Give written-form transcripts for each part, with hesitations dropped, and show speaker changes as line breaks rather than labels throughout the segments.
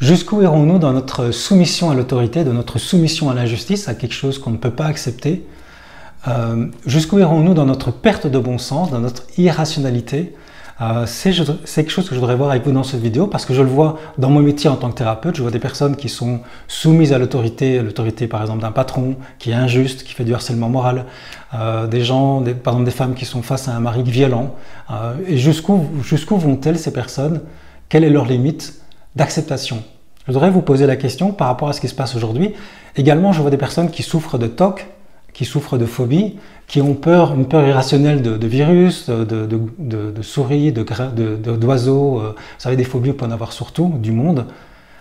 Jusqu'où irons-nous dans notre soumission à l'autorité, de notre soumission à l'injustice, à quelque chose qu'on ne peut pas accepter? Jusqu'où irons-nous dans notre perte de bon sens, dans notre irrationalité? C'est quelque chose que je voudrais voir avec vous dans cette vidéo parce que je le vois dans mon métier en tant que thérapeute. Je vois des personnes qui sont soumises à l'autorité par exemple d'un patron qui est injuste, qui fait du harcèlement moral, par exemple des femmes qui sont face à un mari violent. Et jusqu'où vont-elles ces personnes? Quelle est leur limite d'acceptation? Je voudrais vous poser la question par rapport à ce qui se passe aujourd'hui. Également, je vois des personnes qui souffrent de TOC, qui souffrent de phobie, qui ont peur, une peur irrationnelle de virus, de souris, d'oiseaux. Vous savez, des phobies, on peut en avoir surtout, du monde.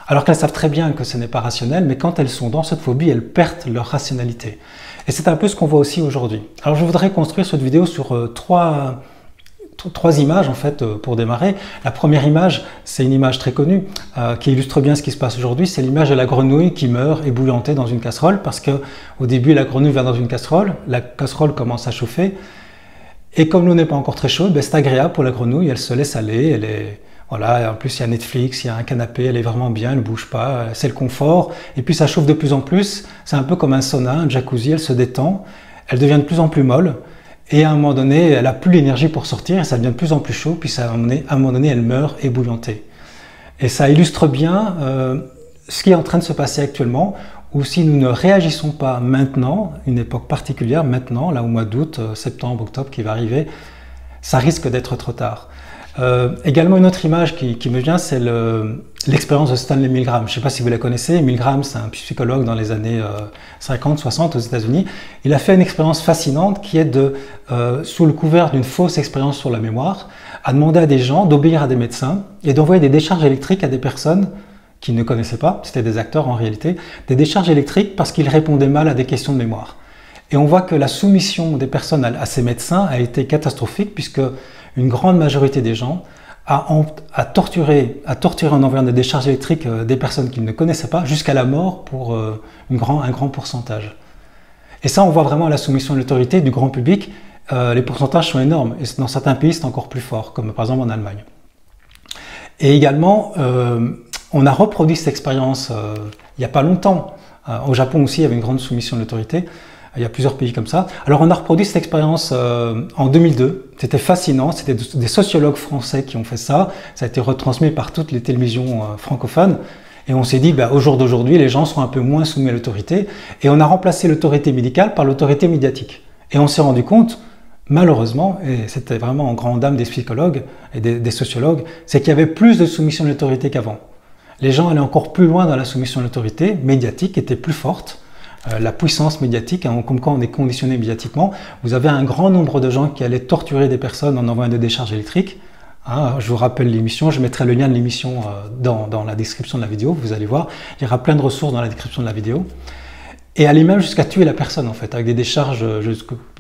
Alors qu'elles savent très bien que ce n'est pas rationnel, mais quand elles sont dans cette phobie, elles perdent leur rationalité. Et c'est un peu ce qu'on voit aussi aujourd'hui. Alors je voudrais construire cette vidéo sur trois images en fait pour démarrer. La première image, c'est une image très connue qui illustre bien ce qui se passe aujourd'hui. C'est l'image de la grenouille qui meurt ébouillantée dans une casserole parce que au début la grenouille va dans une casserole, la casserole commence à chauffer et comme l'eau n'est pas encore très chaude, c'est agréable pour la grenouille, elle se laisse aller, voilà, en plus il y a Netflix, il y a un canapé, elle est vraiment bien, elle ne bouge pas, c'est le confort et puis ça chauffe de plus en plus, c'est un peu comme un sauna, un jacuzzi, elle se détend, elle devient de plus en plus molle. Et à un moment donné, elle n'a plus l'énergie pour sortir et ça devient de plus en plus chaud, puis à un moment donné, elle meurt ébouillantée. Et ça illustre bien ce qui est en train de se passer actuellement, où si nous ne réagissons pas maintenant, une époque particulière, maintenant, là au mois d'août, septembre, octobre qui va arriver, ça risque d'être trop tard. Également une autre image qui me vient, c'est l'expérience de Stanley Milgram. Je ne sais pas si vous la connaissez. Milgram, c'est un psychologue dans les années 50-60 aux États-Unis. Il a fait une expérience fascinante qui est sous le couvert d'une fausse expérience sur la mémoire, à demander à des gens d'obéir à des médecins et d'envoyer des décharges électriques à des personnes qui ne connaissaient pas, c'était des acteurs en réalité, des décharges électriques parce qu'ils répondaient mal à des questions de mémoire. Et on voit que la soumission des personnes à ces médecins a été catastrophique puisque une grande majorité des gens a torturé en envoyant des décharges électriques des personnes qu'ils ne connaissaient pas jusqu'à la mort pour un grand pourcentage. Et ça, on voit vraiment la soumission à l'autorité du grand public. Les pourcentages sont énormes et dans certains pays, c'est encore plus fort, comme par exemple en Allemagne. Et également, on a reproduit cette expérience il n'y a pas longtemps. Au Japon aussi, il y avait une grande soumission à l'autorité. Il y a plusieurs pays comme ça. Alors on a reproduit cette expérience en 2002. C'était fascinant. C'était des sociologues français qui ont fait ça. Ça a été retransmis par toutes les télévisions francophones. Et on s'est dit, au jour d'aujourd'hui, les gens sont un peu moins soumis à l'autorité. Et on a remplacé l'autorité médicale par l'autorité médiatique. Et on s'est rendu compte, malheureusement, et c'était vraiment en grande dame des psychologues et des sociologues, c'est qu'il y avait plus de soumission à l'autorité qu'avant. Les gens allaient encore plus loin dans la soumission à l'autorité médiatique, était plus forte. La puissance médiatique, comme quand on est conditionné médiatiquement, vous avez un grand nombre de gens qui allaient torturer des personnes en envoyant des décharges électriques. Je vous rappelle l'émission, je mettrai le lien de l'émission dans la description de la vidéo, vous allez voir, il y aura plein de ressources dans la description de la vidéo. Et aller même jusqu'à tuer la personne en fait, avec des décharges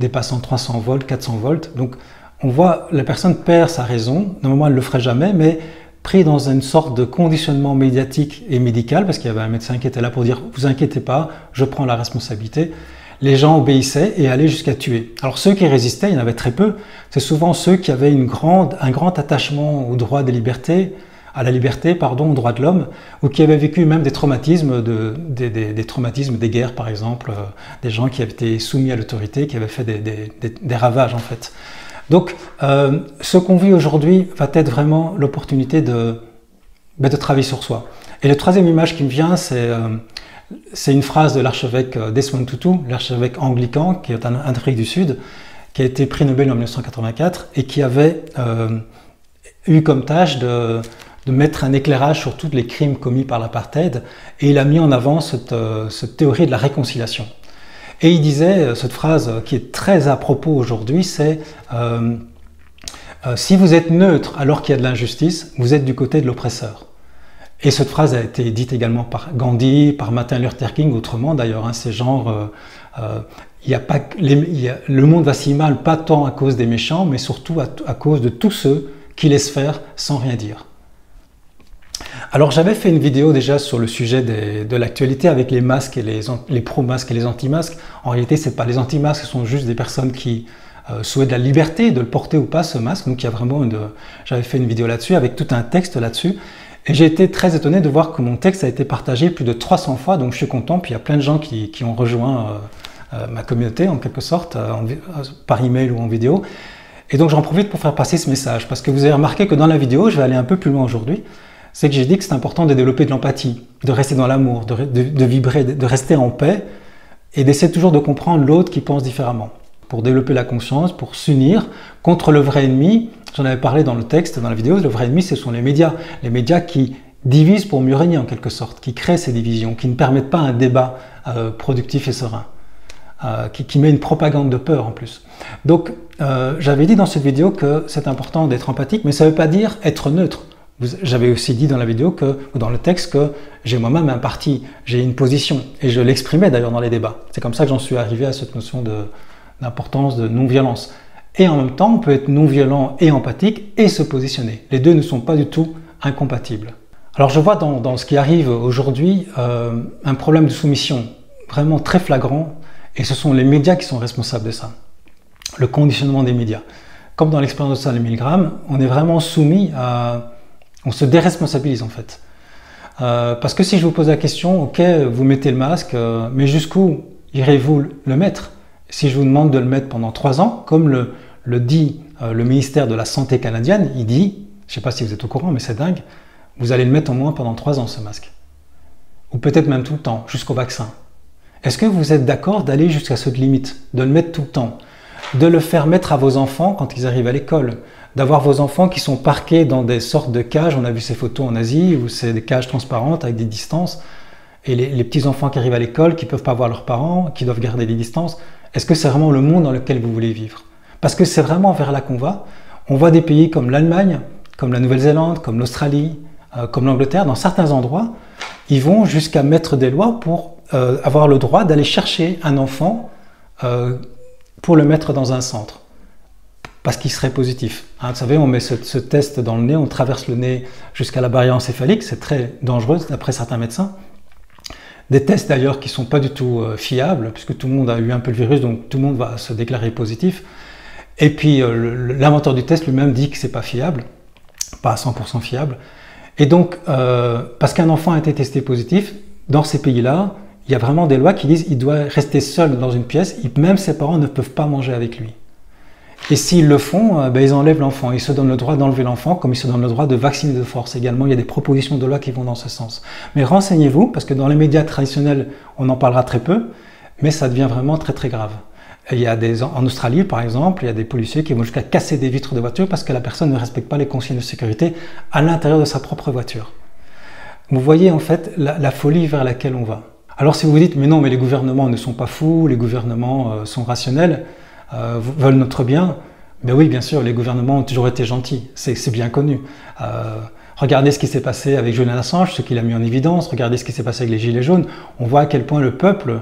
dépassant 300 volts, 400 volts. Donc on voit, la personne perd sa raison, normalement elle ne le ferait jamais, mais pris dans une sorte de conditionnement médiatique et médical, parce qu'il y avait un médecin qui était là pour dire « vous inquiétez pas, je prends la responsabilité », les gens obéissaient et allaient jusqu'à tuer. Alors ceux qui résistaient, il y en avait très peu, c'est souvent ceux qui avaient un grand attachement au droit des libertés, à la liberté, pardon, aux droits de l'homme, ou qui avaient vécu même des traumatismes, des traumatismes des guerres par exemple, des gens qui avaient été soumis à l'autorité, qui avaient fait des ravages en fait. Donc, ce qu'on vit aujourd'hui va être vraiment l'opportunité de travailler sur soi. Et la troisième image qui me vient, c'est une phrase de l'archevêque Desmond Tutu, l'archevêque anglican, qui est en Afrique du Sud, qui a été prix Nobel en 1984 et qui avait eu comme tâche de mettre un éclairage sur tous les crimes commis par l'apartheid. Et il a mis en avant cette théorie de la réconciliation. Et il disait, cette phrase qui est très à propos aujourd'hui, c'est si vous êtes neutre alors qu'il y a de l'injustice, vous êtes du côté de l'oppresseur. Et cette phrase a été dite également par Gandhi, par Martin Luther King, autrement d'ailleurs, c'est genre, le monde va si mal, pas tant à cause des méchants, mais surtout à cause de tous ceux qui laissent faire sans rien dire. Alors j'avais fait une vidéo déjà sur le sujet de l'actualité avec les masques et les pro-masques et les anti-masques. En réalité, ce n'est pas les anti-masques, ce sont juste des personnes qui souhaitent la liberté de le porter ou pas ce masque. Donc il y a vraiment j'avais fait une vidéo là-dessus avec tout un texte là-dessus. Et j'ai été très étonné de voir que mon texte a été partagé plus de 300 fois, donc je suis content. Puis il y a plein de gens qui ont rejoint ma communauté en quelque sorte, par email ou en vidéo. Et donc j'en profite pour faire passer ce message, parce que vous avez remarqué que dans la vidéo, je vais aller un peu plus loin aujourd'hui, c'est que j'ai dit que c'est important de développer de l'empathie, de rester dans l'amour, de vibrer, de rester en paix, et d'essayer toujours de comprendre l'autre qui pense différemment, pour développer la conscience, pour s'unir contre le vrai ennemi. J'en avais parlé dans le texte, dans la vidéo, le vrai ennemi ce sont les médias qui divisent pour mieux régner en quelque sorte, qui créent ces divisions, qui ne permettent pas un débat productif et serein. Qui met une propagande de peur en plus. Donc j'avais dit dans cette vidéo que c'est important d'être empathique, mais ça ne veut pas dire être neutre. J'avais aussi dit dans la vidéo ou dans le texte que j'ai moi-même un parti, j'ai une position, et je l'exprimais d'ailleurs dans les débats. C'est comme ça que j'en suis arrivé à cette notion d'importance de non-violence. Et en même temps, on peut être non-violent et empathique et se positionner. Les deux ne sont pas du tout incompatibles. Alors je vois dans ce qui arrive aujourd'hui un problème de soumission vraiment très flagrant. Et ce sont les médias qui sont responsables de ça, le conditionnement des médias. Comme dans l'expérience de Salle Milgram, on est vraiment soumis à... On se déresponsabilise en fait. Parce que si je vous pose la question, ok, vous mettez le masque, mais jusqu'où irez-vous le mettre? Si je vous demande de le mettre pendant 3 ans, comme le dit le ministère de la Santé canadienne, il dit, je ne sais pas si vous êtes au courant, mais c'est dingue, vous allez le mettre au moins pendant 3 ans ce masque. Ou peut-être même tout le temps, jusqu'au vaccin. Est-ce que vous êtes d'accord d'aller jusqu'à cette limite, de le mettre tout le temps, de le faire mettre à vos enfants quand ils arrivent à l'école, d'avoir vos enfants qui sont parqués dans des sortes de cages, on a vu ces photos en Asie, où c'est des cages transparentes avec des distances, et les petits-enfants qui arrivent à l'école, qui ne peuvent pas voir leurs parents, qui doivent garder des distances, est-ce que c'est vraiment le monde dans lequel vous voulez vivre? Parce que c'est vraiment vers là qu'on va. On voit des pays comme l'Allemagne, comme la Nouvelle-Zélande, comme l'Australie, comme l'Angleterre, dans certains endroits, ils vont jusqu'à mettre des lois pour avoir le droit d'aller chercher un enfant pour le mettre dans un centre, parce qu'il serait positif. Hein, vous savez, on met ce test dans le nez, on traverse le nez jusqu'à la barrière encéphalique, c'est très dangereux d'après certains médecins. Des tests d'ailleurs qui ne sont pas du tout fiables, puisque tout le monde a eu un peu le virus, donc tout le monde va se déclarer positif. Et puis l'inventeur du test lui-même dit que ce n'est pas fiable, pas à 100% fiable. Et donc, parce qu'un enfant a été testé positif, dans ces pays-là, il y a vraiment des lois qui disent qu'il doit rester seul dans une pièce, même ses parents ne peuvent pas manger avec lui. Et s'ils le font, ils enlèvent l'enfant. Ils se donnent le droit d'enlever l'enfant, comme ils se donnent le droit de vacciner de force également. Il y a des propositions de loi qui vont dans ce sens. Mais renseignez-vous, parce que dans les médias traditionnels, on en parlera très peu, mais ça devient vraiment très très grave. Et il y a en Australie, par exemple, il y a des policiers qui vont jusqu'à casser des vitres de voiture parce que la personne ne respecte pas les consignes de sécurité à l'intérieur de sa propre voiture. Vous voyez en fait la folie vers laquelle on va. Alors si vous vous dites, mais non, mais les gouvernements ne sont pas fous, les gouvernements sont rationnels, veulent notre bien, ben oui, bien sûr, les gouvernements ont toujours été gentils, c'est bien connu. Regardez ce qui s'est passé avec Julian Assange, ce qu'il a mis en évidence, regardez ce qui s'est passé avec les Gilets jaunes, on voit à quel point le peuple,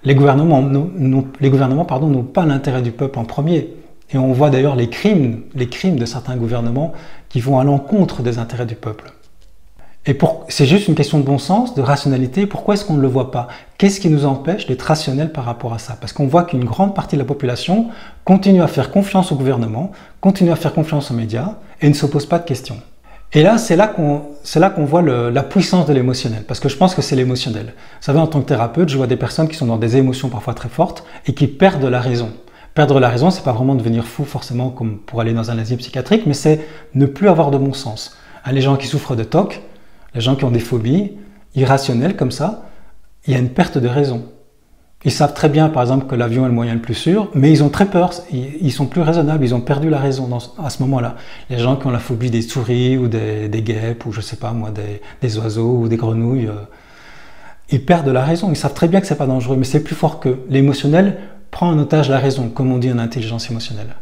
les gouvernements n'ont pas l'intérêt du peuple en premier. Et on voit d'ailleurs les crimes de certains gouvernements qui vont à l'encontre des intérêts du peuple. Et c'est juste une question de bon sens, de rationalité. Pourquoi est-ce qu'on ne le voit pas? Qu'est-ce qui nous empêche d'être rationnel par rapport à ça? Parce qu'on voit qu'une grande partie de la population continue à faire confiance au gouvernement, continue à faire confiance aux médias et ne se pose pas de questions. Et là, c'est là qu'on voit la puissance de l'émotionnel, parce que je pense que c'est l'émotionnel. Vous savez, en tant que thérapeute, je vois des personnes qui sont dans des émotions parfois très fortes et qui perdent la raison. Perdre la raison, c'est pas vraiment devenir fou forcément comme pour aller dans un asile psychiatrique, mais c'est ne plus avoir de bon sens. Les gens qui souffrent de TOC, les gens qui ont des phobies irrationnelles comme ça, il y a une perte de raison. Ils savent très bien, par exemple, que l'avion est le moyen le plus sûr, mais ils ont très peur, ils sont plus raisonnables, ils ont perdu la raison à ce moment-là. Les gens qui ont la phobie des souris ou des guêpes, ou je sais pas moi, des oiseaux ou des grenouilles, ils perdent la raison. Ils savent très bien que c'est pas dangereux, mais c'est plus fort qu'eux. L'émotionnel prend en otage la raison, comme on dit en intelligence émotionnelle.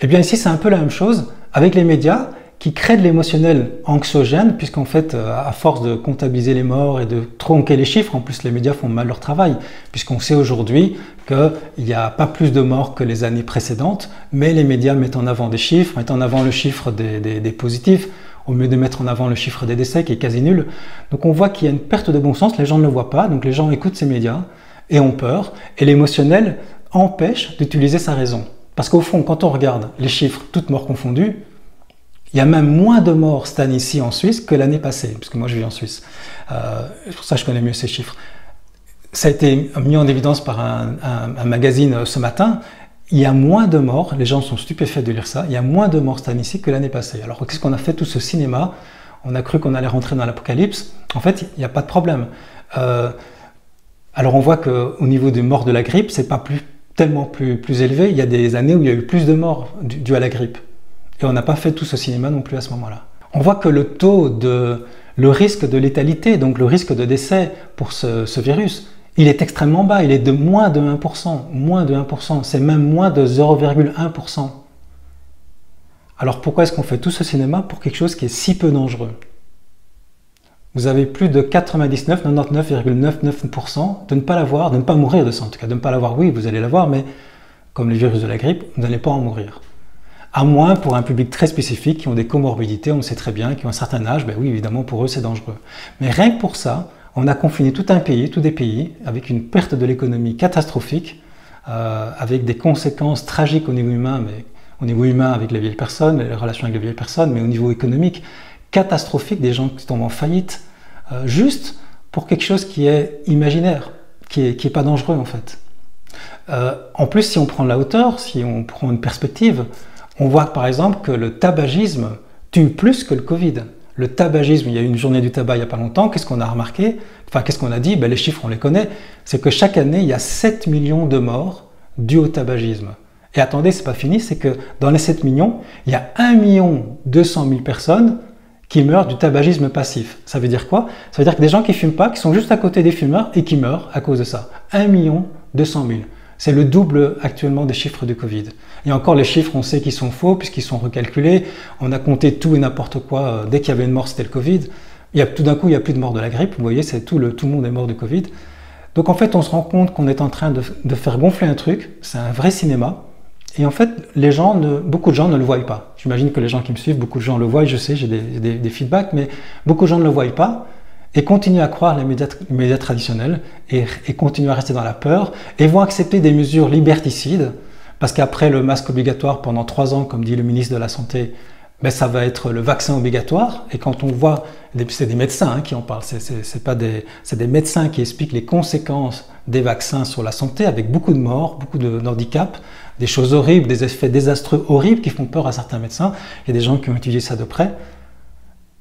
Et bien ici, c'est un peu la même chose avec les médias, qui crée de l'émotionnel anxiogène, puisqu'en fait, à force de comptabiliser les morts et de tronquer les chiffres, en plus les médias font mal leur travail, puisqu'on sait aujourd'hui qu'il n'y a pas plus de morts que les années précédentes, mais les médias mettent en avant des chiffres, mettent en avant le chiffre des positifs, au lieu de mettre en avant le chiffre des décès, qui est quasi nul. Donc on voit qu'il y a une perte de bon sens, les gens ne le voient pas, donc les gens écoutent ces médias et ont peur, et l'émotionnel empêche d'utiliser sa raison. Parce qu'au fond, quand on regarde les chiffres, toutes morts confondues, Il y a même moins de morts cette année ici en Suisse que l'année passée, puisque moi je vis en Suisse. Pour ça je connais mieux ces chiffres. Ça a été mis en évidence par un magazine ce matin. Il y a moins de morts, les gens sont stupéfaits de lire ça, il y a moins de morts cette année ici que l'année passée. Alors qu'est-ce qu'on a fait tout ce cinéma? On a cru qu'on allait rentrer dans l'apocalypse. En fait, il n'y a pas de problème. Alors on voit qu'au niveau des morts de la grippe, c'est pas tellement plus élevé. Il y a des années où il y a eu plus de morts dues à la grippe. Et on n'a pas fait tout ce cinéma non plus à ce moment-là. On voit que le risque de létalité, donc le risque de décès pour ce virus, il est extrêmement bas. Il est de moins de 1%. Moins de 1%. C'est même moins de 0,1%. Alors pourquoi est-ce qu'on fait tout ce cinéma pour quelque chose qui est si peu dangereux? Vous avez plus de 99,99% de ne pas l'avoir, de ne pas mourir de ça en tout cas. De ne pas l'avoir, oui, vous allez l'avoir, mais comme le virus de la grippe, vous n'allez pas en mourir. À moins pour un public très spécifique qui ont des comorbidités, on le sait très bien, qui ont un certain âge, ben oui, évidemment, pour eux, c'est dangereux. Mais rien que pour ça, on a confiné tout un pays, tous des pays, avec une perte de l'économie catastrophique, avec des conséquences tragiques au niveau humain, mais au niveau humain avec les vieilles personnes, les relations avec les vieilles personnes, mais au niveau économique, catastrophique, des gens qui tombent en faillite, juste pour quelque chose qui est imaginaire, qui est pas dangereux en fait. En plus, si on prend de la hauteur, si on prend une perspective, on voit par exemple que le tabagisme tue plus que le Covid. Le tabagisme, il y a eu une journée du tabac il n'y a pas longtemps, qu'est-ce qu'on a remarqué? Enfin, qu'est-ce qu'on a dit? Ben, les chiffres, on les connaît. C'est que chaque année, il y a 7 millions de morts dus au tabagisme. Et attendez, c'est pas fini, c'est que dans les 7 millions, il y a 1 200 000 personnes qui meurent du tabagisme passif. Ça veut dire quoi? Ça veut dire que des gens qui ne fument pas, qui sont juste à côté des fumeurs et qui meurent à cause de ça. 1 200 000. C'est le double actuellement des chiffres du Covid. Et encore, les chiffres, on sait qu'ils sont faux puisqu'ils sont recalculés. On a compté tout et n'importe quoi. Dès qu'il y avait une mort, c'était le Covid. Tout d'un coup, il n'y a plus de mort de la grippe. Vous voyez, tout le monde est mort du Covid. Donc en fait, on se rend compte qu'on est en train de faire gonfler un truc. C'est un vrai cinéma. Et en fait, beaucoup de gens ne le voient pas. J'imagine que les gens qui me suivent, beaucoup de gens le voient. Je sais, j'ai des feedbacks, mais beaucoup de gens ne le voient pas. Et continuent à croire les médias traditionnels et continuent à rester dans la peur et vont accepter des mesures liberticides parce qu'après le masque obligatoire pendant 3 ans, comme dit le ministre de la Santé, ben ça va être le vaccin obligatoire. Et quand on voit, c'est des médecins qui en parlent, c'est des médecins qui expliquent les conséquences des vaccins sur la santé avec beaucoup de morts, beaucoup de handicaps, des choses horribles, des effets désastreux horribles qui font peur à certains médecins. Il y a des gens qui ont étudié ça de près.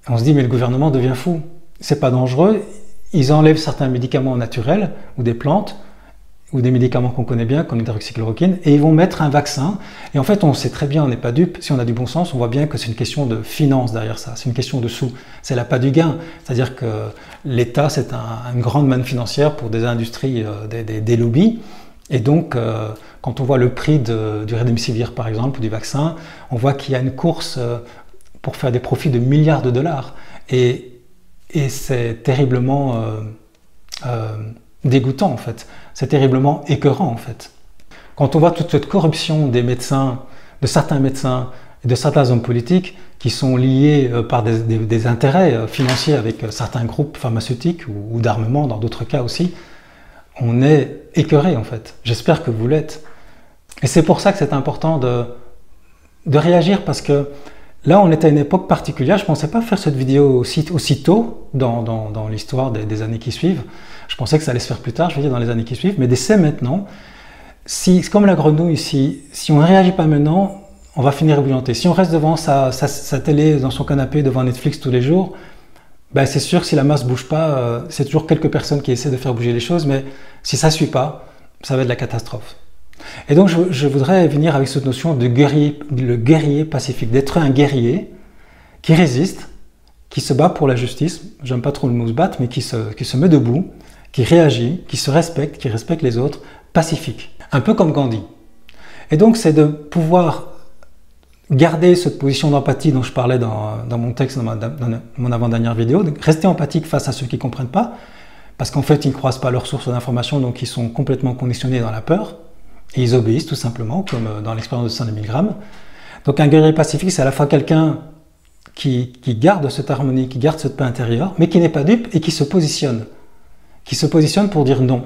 Et on se dit, mais le gouvernement devient fou. C'est pas dangereux, ils enlèvent certains médicaments naturels ou des plantes ou des médicaments qu'on connaît bien comme l'hydroxychloroquine et ils vont mettre un vaccin et en fait on sait très bien, on n'est pas dupe, si on a du bon sens, on voit bien que c'est une question de finance derrière ça, c'est une question de sous, c'est l'appât du gain, c'est-à-dire que l'État c'est une grande manne financière pour des industries, des lobbies et donc quand on voit le prix du Remdesivir par exemple ou du vaccin, on voit qu'il y a une course pour faire des profits de milliards de dollars et c'est terriblement dégoûtant en fait, c'est terriblement écœurant en fait. Quand on voit toute cette corruption des médecins, de certains médecins et de certains hommes politiques qui sont liés par des intérêts financiers avec certains groupes pharmaceutiques ou d'armement dans d'autres cas aussi, on est écœuré en fait. J'espère que vous l'êtes. Et c'est pour ça que c'est important de réagir parce que là, on est à une époque particulière. Je ne pensais pas faire cette vidéo aussi tôt dans l'histoire des années qui suivent. Je pensais que ça allait se faire plus tard, je veux dire, dans les années qui suivent. Mais c'est maintenant. C'est comme la grenouille ici. Si on ne réagit pas maintenant, on va finir ébouillanté. Si on reste devant sa télé, dans son canapé, devant Netflix tous les jours, ben c'est sûr que si la masse ne bouge pas, c'est toujours quelques personnes qui essaient de faire bouger les choses. Mais si ça ne suit pas, ça va être la catastrophe. Et donc je voudrais venir avec cette notion de guerrier, le guerrier pacifique, d'être un guerrier qui résiste, qui se bat pour la justice, j'aime pas trop le mot se battre, mais qui se met debout, qui réagit, qui se respecte, qui respecte les autres, pacifique, un peu comme Gandhi. Et donc c'est de pouvoir garder cette position d'empathie dont je parlais dans mon texte, dans mon avant-dernière vidéo, de rester empathique face à ceux qui ne comprennent pas, parce qu'en fait ils ne croisent pas leurs sources d'information, donc ils sont complètement conditionnés dans la peur. Et ils obéissent tout simplement, comme dans l'expérience de Saint Milgram. Donc un guerrier pacifique, c'est à la fois quelqu'un qui garde cette harmonie, qui garde cette paix intérieure, mais qui n'est pas dupe et qui se positionne. Qui se positionne pour dire non,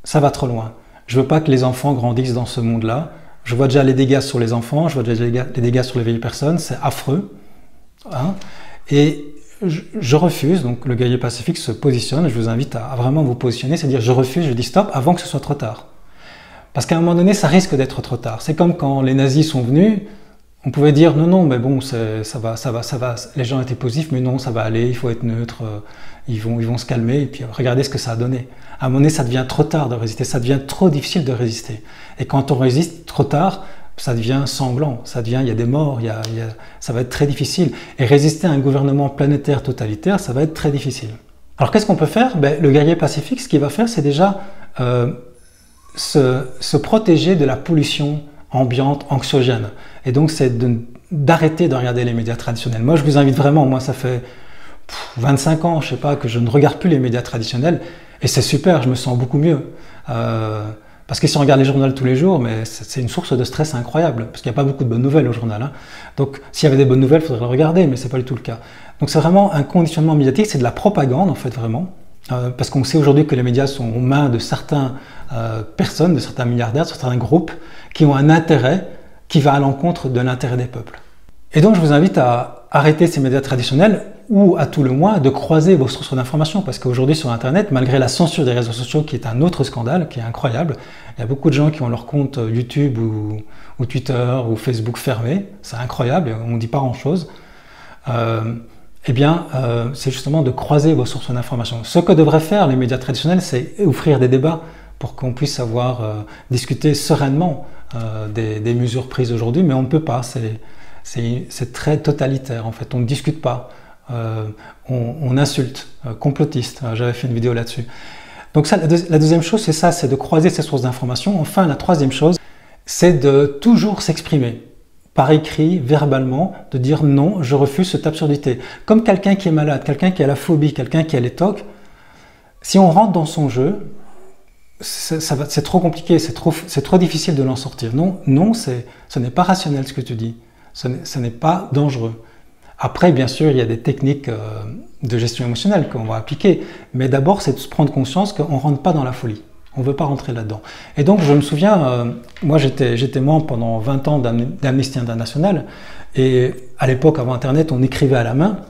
ça va trop loin. Je ne veux pas que les enfants grandissent dans ce monde-là. Je vois déjà les dégâts sur les enfants, je vois déjà les dégâts sur les vieilles personnes, c'est affreux. Hein, et je refuse, donc le guerrier pacifique se positionne, je vous invite à vraiment vous positionner, c'est-à-dire je refuse, je dis stop avant que ce soit trop tard. Parce qu'à un moment donné, ça risque d'être trop tard. C'est comme quand les nazis sont venus, on pouvait dire non, non, mais bon, ça va, les gens étaient positifs, mais non, ça va aller, il faut être neutre, ils vont se calmer, et puis regardez ce que ça a donné. À un moment donné, ça devient trop tard de résister, ça devient trop difficile de résister. Et quand on résiste trop tard, ça devient sanglant, il y a des morts, ça va être très difficile. Et résister à un gouvernement planétaire totalitaire, ça va être très difficile. Alors qu'est-ce qu'on peut faire? Le guerrier pacifique, ce qu'il va faire, c'est déjà se protéger de la pollution ambiante, anxiogène. Et donc, c'est d'arrêter de regarder les médias traditionnels. Moi, je vous invite vraiment, moi, ça fait 25 ans, je sais pas, que je ne regarde plus les médias traditionnels, et c'est super, je me sens beaucoup mieux. Parce que si on regarde les journaux tous les jours, mais c'est une source de stress incroyable, parce qu'il n'y a pas beaucoup de bonnes nouvelles au journal. Hein. Donc, s'il y avait des bonnes nouvelles, il faudrait le regarder, mais ce n'est pas du tout le cas. Donc, c'est vraiment un conditionnement médiatique, c'est de la propagande, en fait, vraiment. Parce qu'on sait aujourd'hui que les médias sont aux mains de certaines personnes, de certains milliardaires, de certains groupes, qui ont un intérêt qui va à l'encontre de l'intérêt des peuples. Et donc, je vous invite à arrêter ces médias traditionnels, ou à tout le moins de croiser vos sources d'information, parce qu'aujourd'hui sur Internet, malgré la censure des réseaux sociaux qui est un autre scandale, qui est incroyable, il y a beaucoup de gens qui ont leur compte YouTube ou Twitter ou Facebook fermé, c'est incroyable, on ne dit pas grand-chose. C'est justement de croiser vos sources d'information. Ce que devraient faire les médias traditionnels, c'est offrir des débats pour qu'on puisse savoir discuter sereinement des mesures prises aujourd'hui, mais on ne peut pas, c'est très totalitaire en fait, on ne discute pas. On insulte, complotiste, j'avais fait une vidéo là-dessus. Donc ça, la deuxième chose, c'est ça, c'est de croiser ces sources d'information. Enfin, la troisième chose, c'est de toujours s'exprimer, par écrit, verbalement, de dire non, je refuse cette absurdité. Comme quelqu'un qui est malade, quelqu'un qui a la phobie, quelqu'un qui a les TOC, si on rentre dans son jeu, c'est trop compliqué, c'est trop difficile de l'en sortir. Non, ce n'est pas rationnel ce que tu dis, ce n'est pas dangereux. Après, bien sûr, il y a des techniques de gestion émotionnelle qu'on va appliquer, mais d'abord, c'est de se prendre conscience qu'on ne rentre pas dans la folie. On ne veut pas rentrer là-dedans. Et donc, je me souviens, moi, j'étais membre pendant 20 ans d'Amnesty International, et à l'époque, avant Internet, on écrivait à la main,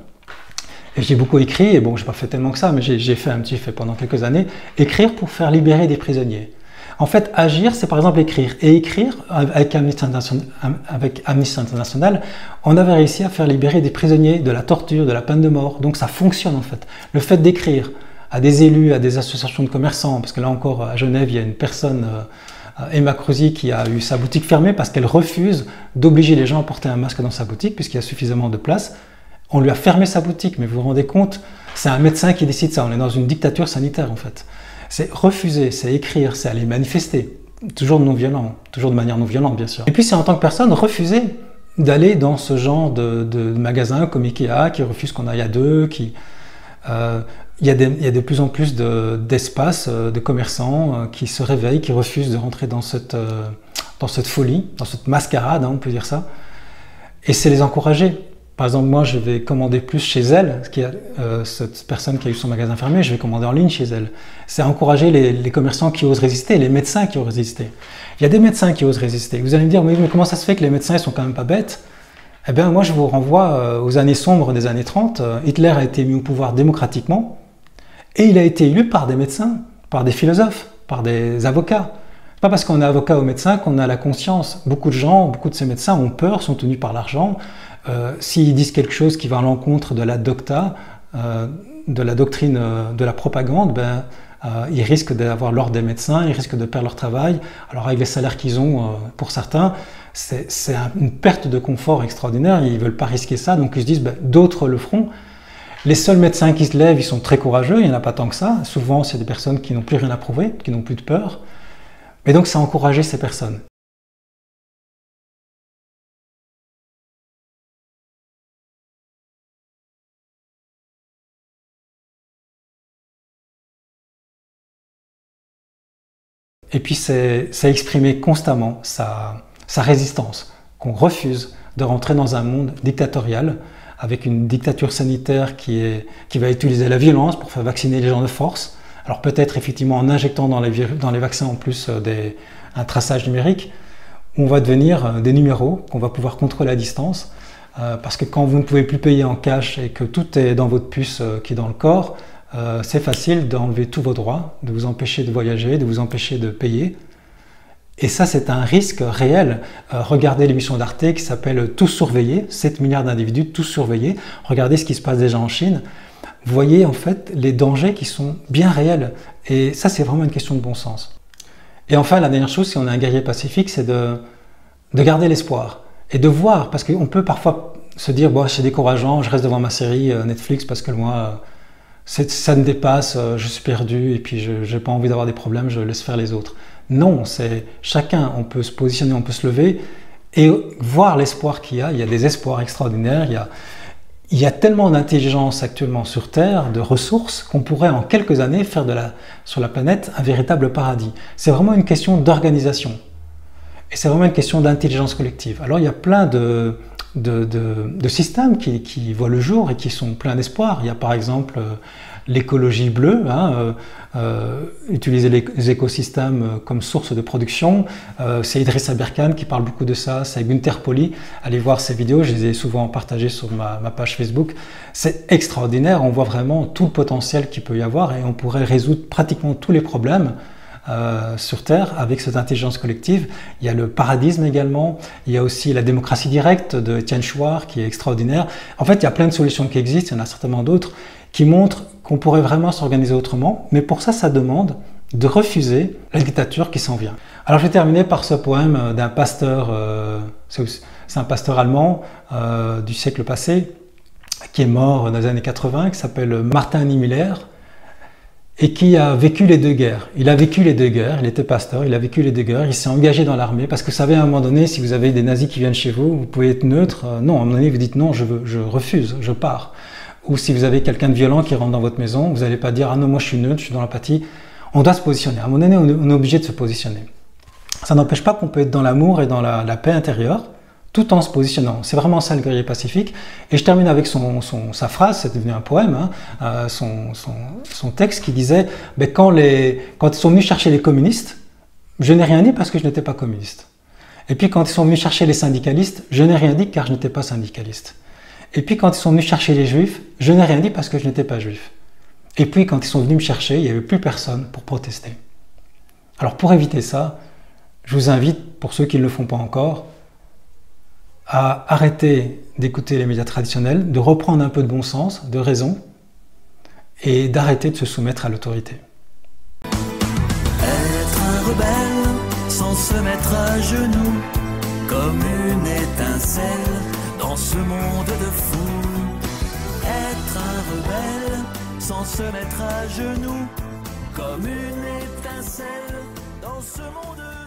et j'ai beaucoup écrit, et bon, je n'ai pas fait tellement que ça, mais j'ai fait pendant quelques années, écrire pour faire libérer des prisonniers. En fait, agir, c'est par exemple écrire. Et écrire, avec Amnesty International, on avait réussi à faire libérer des prisonniers de la torture, de la peine de mort. Donc ça fonctionne en fait. Le fait d'écrire à des élus, à des associations de commerçants, parce que là encore, à Genève, il y a une personne, Emma Crozy, qui a eu sa boutique fermée parce qu'elle refuse d'obliger les gens à porter un masque dans sa boutique, puisqu'il y a suffisamment de place. On lui a fermé sa boutique, mais vous vous rendez compte, c'est un médecin qui décide ça. On est dans une dictature sanitaire en fait. C'est refuser, c'est écrire, c'est aller manifester, toujours non-violent, toujours de manière non-violente bien sûr. Et puis c'est en tant que personne refuser d'aller dans ce genre de magasins comme Ikea qui refuse qu'on aille à deux, il y a de plus en plus d'espaces, de commerçants qui se réveillent, qui refusent de rentrer dans cette folie, dans cette mascarade, hein, on peut dire ça, et c'est les encourager. Par exemple, moi, je vais commander plus chez elle, cette personne qui a eu son magasin fermé, je vais commander en ligne chez elle. C'est encourager les commerçants qui osent résister, les médecins qui osent résister. Il y a des médecins qui osent résister. Vous allez me dire, mais comment ça se fait que les médecins ne sont quand même pas bêtes? Eh bien, moi, je vous renvoie aux années sombres des années 30. Hitler a été mis au pouvoir démocratiquement et il a été élu par des médecins, par des philosophes, par des avocats. Pas parce qu'on est avocat ou médecin qu'on a la conscience. Beaucoup de ces médecins ont peur, sont tenus par l'argent. S'ils disent quelque chose qui va à l'encontre de la docta, de la doctrine de la propagande, ils risquent d'avoir l'ordre des médecins, ils risquent de perdre leur travail. Alors avec les salaires qu'ils ont, pour certains, c'est une perte de confort extraordinaire, ils ne veulent pas risquer ça, donc ils se disent d'autres le feront. Les seuls médecins qui se lèvent, ils sont très courageux, il n'y en a pas tant que ça. Souvent, c'est des personnes qui n'ont plus rien à prouver, qui n'ont plus de peur. Et donc, c'est encourager ces personnes. Et puis, c'est exprimer constamment sa résistance, qu'on refuse de rentrer dans un monde dictatorial, avec une dictature sanitaire qui va utiliser la violence pour faire vacciner les gens de force. Alors peut-être effectivement en injectant dans les vaccins en plus un traçage numérique, on va devenir des numéros qu'on va pouvoir contrôler à distance. parce que quand vous ne pouvez plus payer en cash et que tout est dans votre puce qui est dans le corps, c'est facile d'enlever tous vos droits, de vous empêcher de voyager, de vous empêcher de payer. Et ça, c'est un risque réel. Regardez l'émission d'Arte qui s'appelle « Tous surveillés », 7 milliards d'individus tous surveillés. Regardez ce qui se passe déjà en Chine. Vous voyez en fait les dangers qui sont bien réels. Et ça, c'est vraiment une question de bon sens. Et enfin, la dernière chose, si on est un guerrier pacifique, c'est de garder l'espoir. Et de voir, parce qu'on peut parfois se dire bon, c'est décourageant, je reste devant ma série Netflix parce que moi, ça me dépasse, je suis perdu et puis je n'ai pas envie d'avoir des problèmes, je laisse faire les autres. Non, c'est chacun, on peut se positionner, on peut se lever et voir l'espoir qu'il y a. Il y a des espoirs extraordinaires, il y a tellement d'intelligence actuellement sur Terre, de ressources, qu'on pourrait en quelques années faire sur la planète un véritable paradis. C'est vraiment une question d'organisation. Et c'est vraiment une question d'intelligence collective. Alors il y a plein de systèmes qui voient le jour et qui sont pleins d'espoir. Il y a par exemple l'écologie bleue, utiliser les écosystèmes comme source de production. C'est Idriss Aberkan qui parle beaucoup de ça, c'est Gunther Pauli. Allez voir ses vidéos, je les ai souvent partagées sur ma page Facebook. C'est extraordinaire, on voit vraiment tout le potentiel qu'il peut y avoir et on pourrait résoudre pratiquement tous les problèmes sur Terre avec cette intelligence collective. Il y a le paradisme également, il y a aussi la démocratie directe de Etienne Chouard qui est extraordinaire. En fait, il y a plein de solutions qui existent, il y en a certainement d'autres qui montrent qu'on pourrait vraiment s'organiser autrement, mais pour ça, ça demande de refuser la dictature qui s'en vient. Alors je vais terminer par ce poème d'un pasteur, c'est un pasteur allemand du siècle passé, qui est mort dans les années 80, qui s'appelle Martin Niemöller, et qui a vécu les deux guerres. Il a vécu les deux guerres, il était pasteur, il a vécu les deux guerres, il s'est engagé dans l'armée, parce que vous savez, à un moment donné, si vous avez des nazis qui viennent chez vous, vous pouvez être neutre, non, à un moment donné, vous dites non, je refuse, je pars. Ou si vous avez quelqu'un de violent qui rentre dans votre maison, vous n'allez pas dire « Ah non, moi je suis neutre, je suis dans l'empathie ». On doit se positionner. À un moment donné, on est obligé de se positionner. Ça n'empêche pas qu'on peut être dans l'amour et dans la paix intérieure, tout en se positionnant. C'est vraiment ça le guerrier pacifique. Et je termine avec sa phrase, c'est devenu un poème, son texte qui disait « Quand ils sont venus chercher les communistes, je n'ai rien dit parce que je n'étais pas communiste. Et puis quand ils sont venus chercher les syndicalistes, je n'ai rien dit car je n'étais pas syndicaliste. Et puis quand ils sont venus chercher les juifs, je n'ai rien dit parce que je n'étais pas juif. Et puis quand ils sont venus me chercher, il n'y avait plus personne pour protester. » Alors pour éviter ça, je vous invite, pour ceux qui ne le font pas encore, à arrêter d'écouter les médias traditionnels, de reprendre un peu de bon sens, de raison, et d'arrêter de se soumettre à l'autorité.
Être un rebelle sans se mettre à genoux, comme une étincelle dans ce monde de fous. Être un rebelle sans se mettre à genoux, comme une étincelle dans ce monde de fous.